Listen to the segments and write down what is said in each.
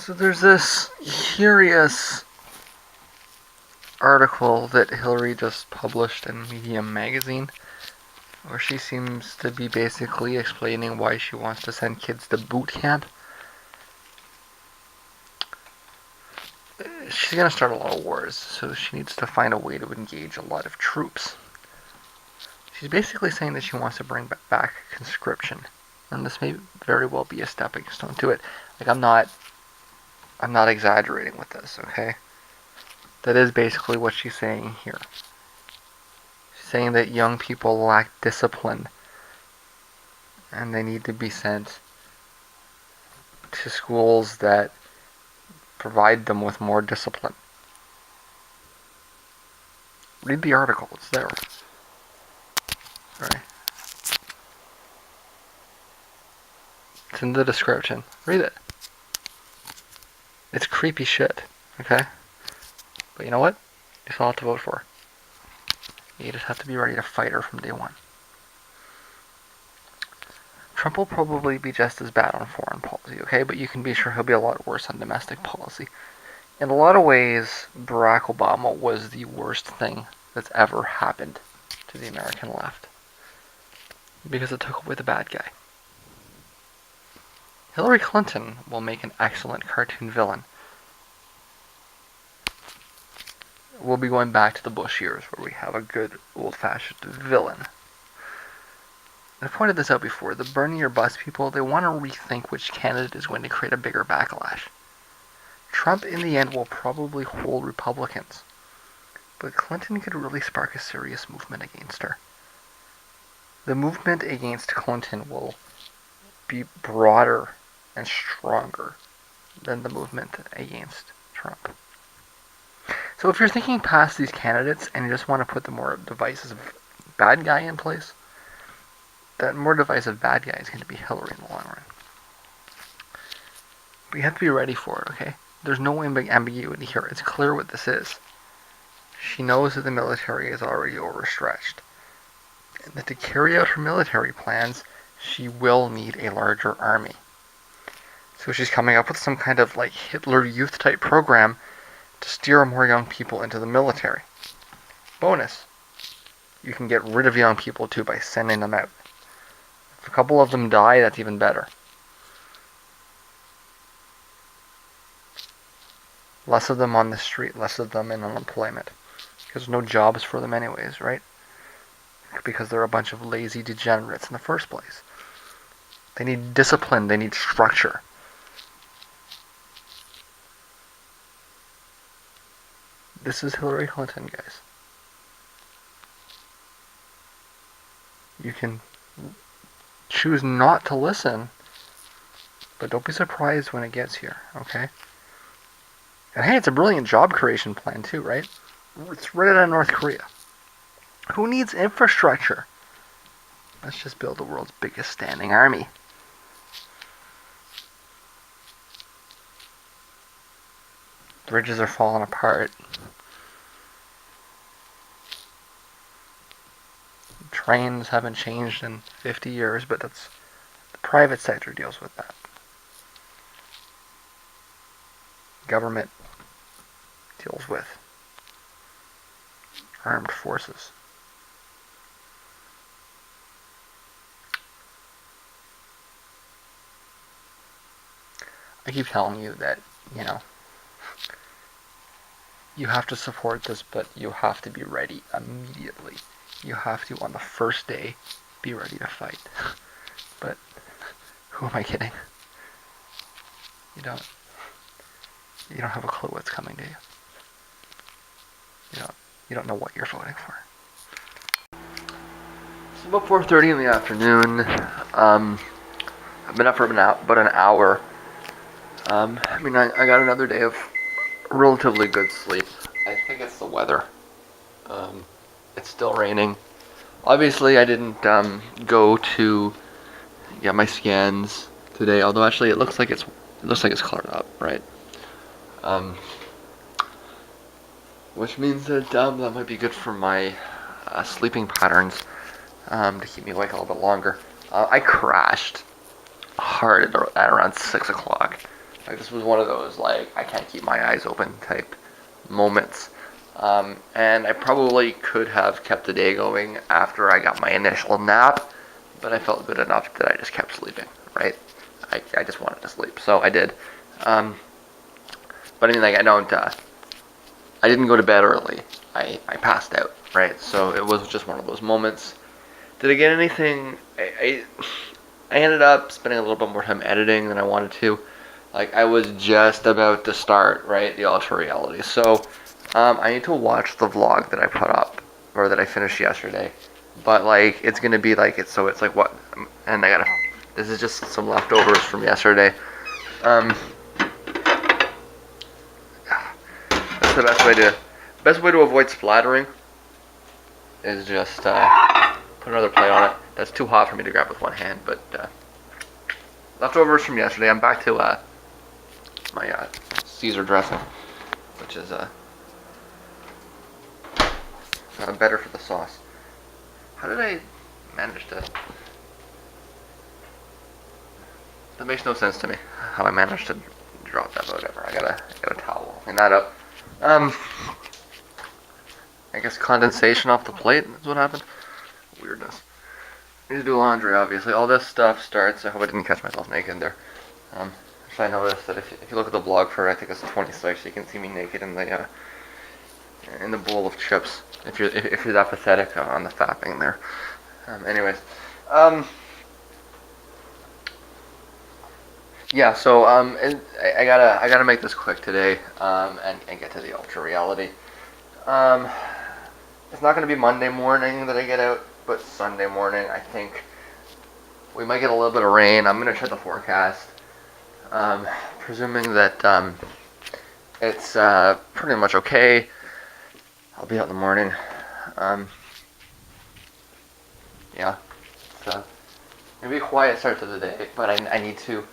So there's this curious article that Hillary just published in Medium magazine, where she seems to be basically explaining why she wants to send kids to boot camp. She's going to start a lot of wars, so she needs to find a way to engage a lot of troops. She's basically saying that she wants to bring back conscription, and this may very well be a stepping stone to it. Like, I'm not exaggerating with this, okay? That is basically what she's saying here. She's saying that young people lack discipline, and they need to be sent to schools that provide them with more discipline. Read the article, it's there. Right. It's in the description. Read it. It's creepy shit, okay? But you know what? You still have to vote for her. You just have to be ready to fight her from day one. Trump will probably be just as bad on foreign policy, okay? But you can be sure he'll be a lot worse on domestic policy. In a lot of ways, Barack Obama was the worst thing that's ever happened to the American left, because it took away the bad guy. Hillary Clinton will make an excellent cartoon villain. We'll be going back to the Bush years, where we have a good old-fashioned villain. I've pointed this out before. The burn your bus people, they want to rethink which candidate is going to create a bigger backlash. Trump, in the end, will probably hold Republicans, but Clinton could really spark a serious movement against her. The movement against Clinton will be broader and stronger than the movement against Trump. So if you're thinking past these candidates and you just want to put the more divisive bad guy in place, that more divisive bad guy is going to be Hillary in the long run. But you have to be ready for it, okay? There's no ambiguity here. It's clear what this is. She knows that the military is already overstretched, and that to carry out her military plans, she will need a larger army. So she's coming up with some kind of like Hitler Youth type program to steer more young people into the military. Bonus, you can get rid of young people too by sending them out. If a couple of them die, that's even better. Less of them on the street, less of them in unemployment. Because there's no jobs for them anyways, right? Because they're a bunch of lazy degenerates in the first place. They need discipline, they need structure. This is Hillary Clinton, guys. You can choose not to listen, but don't be surprised when it gets here, okay? And hey, it's a brilliant job creation plan too, right? It's right out of North Korea. Who needs infrastructure? Let's just build the world's biggest standing army. Bridges are falling apart. Trains haven't changed in 50 years, but that's the private sector deals with that. Government deals with armed forces. I keep telling you that, you have to support this, but you have to be ready immediately. You have to, on the first day, be ready to fight. But who am I kidding? You don't have a clue what's coming to you. You don't know what you're voting for. It's about 4:30 in the afternoon. I've been up for about an hour. I got another day of relatively good sleep. I think it's the weather. It's still raining. Obviously, I didn't go to get my scans today. Although actually, it looks like it's cleared up, right? Which means that that might be good for my sleeping patterns, to keep me awake a little bit longer. I crashed hard at around 6 o'clock Like this was one of those like I can't keep my eyes open type moments. And I probably could have kept the day going after I got my initial nap, but I felt good enough that I just kept sleeping, right? I just wanted to sleep, so I did. But I mean, like, I didn't go to bed early. I passed out, right? So it was just one of those moments. Did I get anything? I ended up spending a little bit more time editing than I wanted to. Like, I was just about to start, right, the Ultra Reality. So, I need to watch the vlog that I put up, or that I finished yesterday. But, like, it's gonna be like, it's like what, and this is just some leftovers from yesterday. That's the best way to avoid splattering is just, put another plate on it. That's too hot for me to grab with one hand, but, leftovers from yesterday. I'm back to, my, Caesar dressing, which is, better for the sauce. How did I manage to... That makes no sense to me, how I managed to drop that, but whatever. I got a towel. Clean that up. I guess condensation off the plate is what happened. Weirdness. Need to do laundry, obviously. All this stuff starts... I hope I didn't catch myself naked there. Actually, I noticed that if you look at the blog for, I think it's 26, you can see me naked in the bowl of chips. If you're that pathetic on the fapping there. Anyways, yeah. So I gotta make this quick today. And get to the Ultra Reality. It's not gonna be Monday morning that I get out, but Sunday morning. I think we might get a little bit of rain. I'm gonna check the forecast. Presuming that it's pretty much okay. I'll be out in the morning. Yeah. So maybe a quiet start to the day, but I need to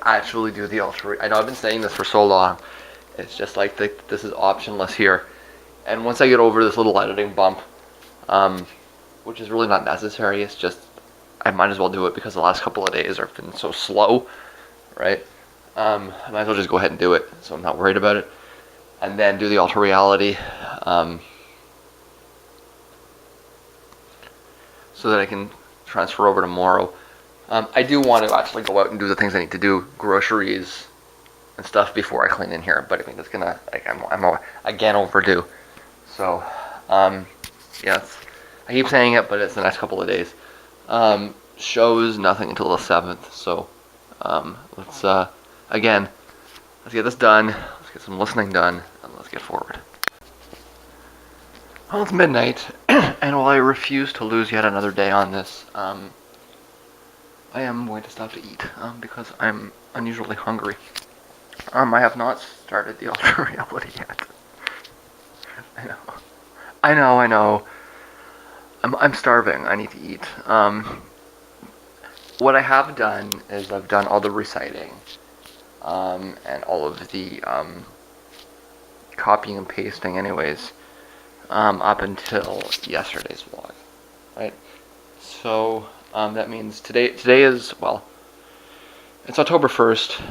actually do the Ultra. I know I've been saying this for so long. It's just like this is optionless here, and once I get over this little editing bump, which is really not necessary. It's just I might as well do it because the last couple of days have been so slow, right? I might as well just go ahead and do it, so I'm not worried about it, and then do the Ultra Reality. So that I can transfer over tomorrow. I do want to actually go out and do the things I need to do, groceries and stuff before I clean in here. But I think it's gonna, like, I'm again overdue. So, yes, I keep saying it, but it's the next couple of days. Shows nothing until the 7th. So, let's get this done. Let's get some listening done, and let's get forward. Well, it's midnight, and while I refuse to lose yet another day on this, I am going to stop to eat, because I'm unusually hungry. I have not started the Ultra Reality yet. I know. I'm starving. I need to eat. What I have done is I've done all the reciting, and all of the, copying and pasting anyways. Up until yesterday's vlog, right? So that means today is, well, it's October 1st.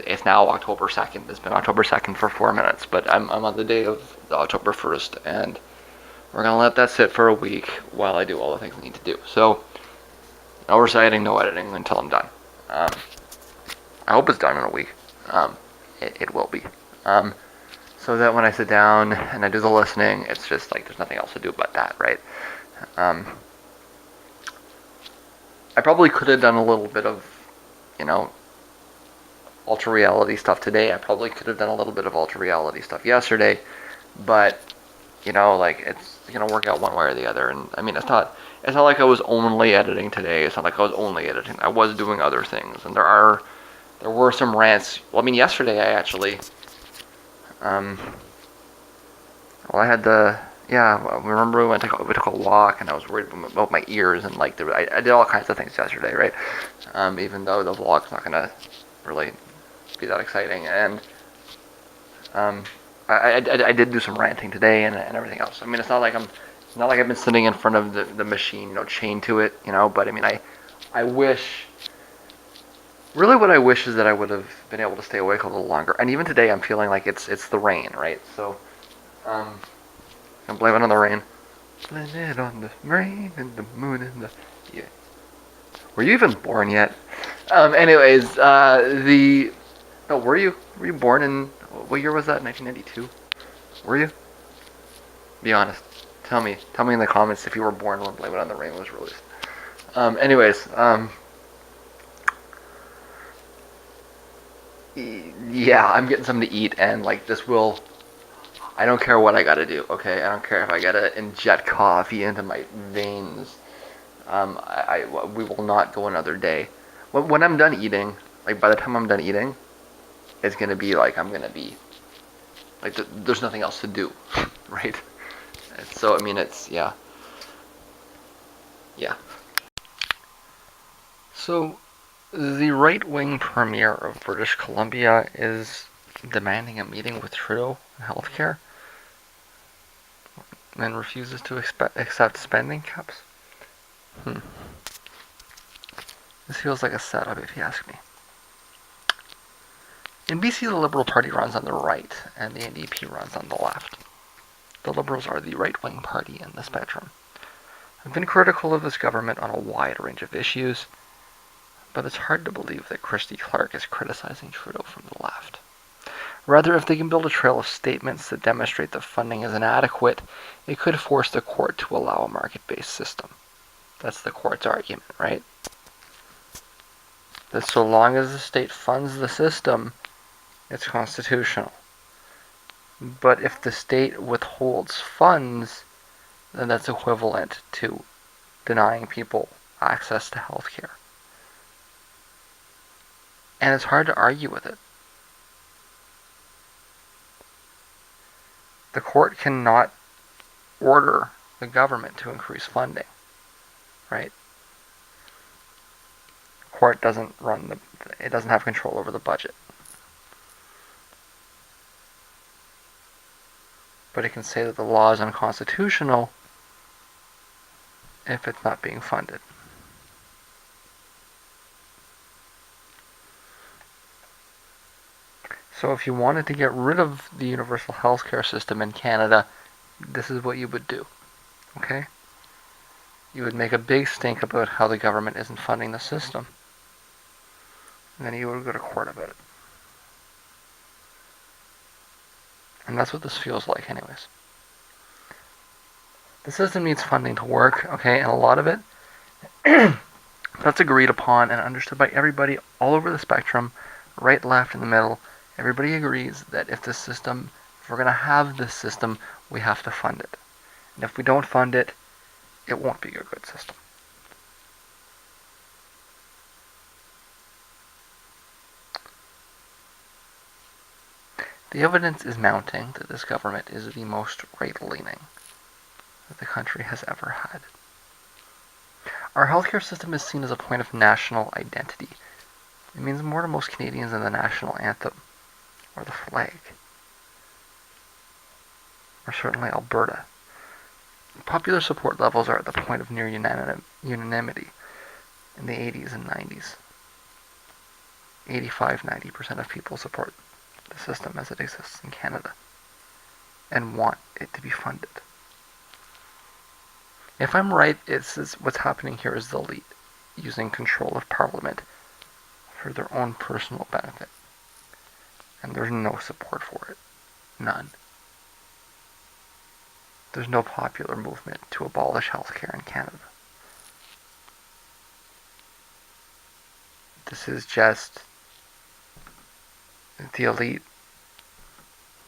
It's now October 2nd. It's been October 2nd for 4 minutes, but I'm on the day of the October 1st, and we're gonna let that sit for a week while I do all the things I need to do. So no reciting, no editing until I'm done. I hope it's done in a week. It will be. So that when I sit down and I do the listening, it's just like there's nothing else to do but that, right? I probably could have done a little bit of, Ultra Reality stuff today. I probably could have done a little bit of Ultra Reality stuff yesterday, but like it's gonna work out one way or the other. And I mean, it's not like I was only editing today. It's not like I was only editing. I was doing other things, and there were some rants. Well, I mean, yesterday I actually. I had remember we took a walk, and I was worried about my ears, and like I did all kinds of things yesterday, right? Even though the vlog's not gonna really be that exciting, and I did do some ranting today and everything else. I mean, it's not like I've been sitting in front of the machine, chained to it, but I mean, I wish Really, what I wish is that I would have been able to stay awake a little longer. And even today, I'm feeling like it's the rain, right? So, um, I'm blaming it on the rain. Blame it on the rain and the moon and the yeah. Were you even born yet? Anyways, the no, were you? Were you born in what year was that? 1992. Were you? Be honest. Tell me. Tell me in the comments if you were born when Blame It on the Rain was released. Anyways, yeah, I'm getting something to eat, and like this will. I don't care what I gotta do. Okay, I don't care if I gotta inject coffee into my veins. We will not go another day. When I'm done eating, like by the time I'm done eating, it's gonna be like I'm gonna be like there's nothing else to do, right? So I mean, it's yeah, yeah. So the right-wing premier of British Columbia is demanding a meeting with Trudeau on healthcare and refuses to accept spending caps. This feels like a setup, if you ask me. In BC, the Liberal Party runs on the right, and the NDP runs on the left. The Liberals are the right-wing party in the spectrum. I've been critical of this government on a wide range of issues, but it's hard to believe that Christy Clark is criticizing Trudeau from the left. Rather, if they can build a trail of statements that demonstrate that funding is inadequate, it could force the court to allow a market-based system. That's the court's argument, right? That so long as the state funds the system, it's constitutional. But if the state withholds funds, then that's equivalent to denying people access to health care. And it's hard to argue with it. The court cannot order the government to increase funding, right? The court doesn't it doesn't have control over the budget. But it can say that the law is unconstitutional if it's not being funded. So if you wanted to get rid of the universal healthcare system in Canada, this is what you would do. Okay? You would make a big stink about how the government isn't funding the system. And then you would go to court about it. And that's what this feels like, anyways. The system needs funding to work, okay? And a lot of it, that's agreed upon and understood by everybody all over the spectrum, right, left, in the middle. Everybody agrees that if we're going to have this system, we have to fund it. And if we don't fund it, it won't be a good system. The evidence is mounting that this government is the most right-leaning that the country has ever had. Our healthcare system is seen as a point of national identity. It means more to most Canadians than the national anthem or the flag, or certainly Alberta. Popular support levels are at the point of near unanimity in the 80s and 90s. 85-90% of people support the system as it exists in Canada and want it to be funded. If I'm right, what's happening here is the elite using control of Parliament for their own personal benefit. And there's no support for it. None. There's no popular movement to abolish healthcare in Canada. This is just the elite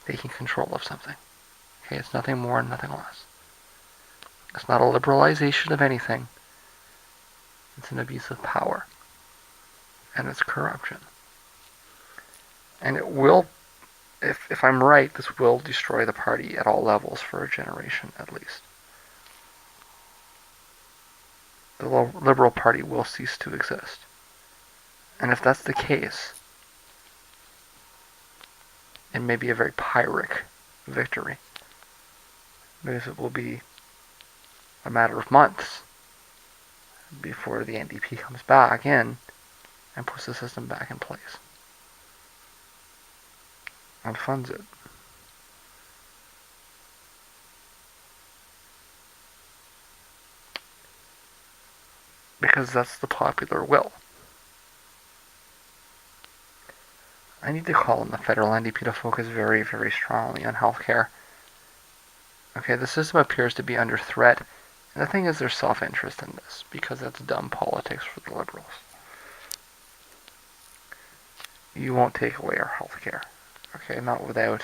taking control of something. Okay, it's nothing more and nothing less. It's not a liberalization of anything. It's an abuse of power. And it's corruption. And it will, if I'm right, this will destroy the party at all levels for a generation at least. The Liberal Party will cease to exist. And if that's the case, it may be a very Pyrrhic victory. Because it will be a matter of months before the NDP comes back in and puts the system back in place and funds it. Because that's the popular will. I need to call on the federal NDP to focus very, very strongly on healthcare. Okay, the system appears to be under threat, and the thing is there's self-interest in this, because that's dumb politics for the Liberals. You won't take away our healthcare. Okay, not without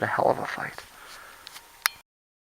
a hell of a fight.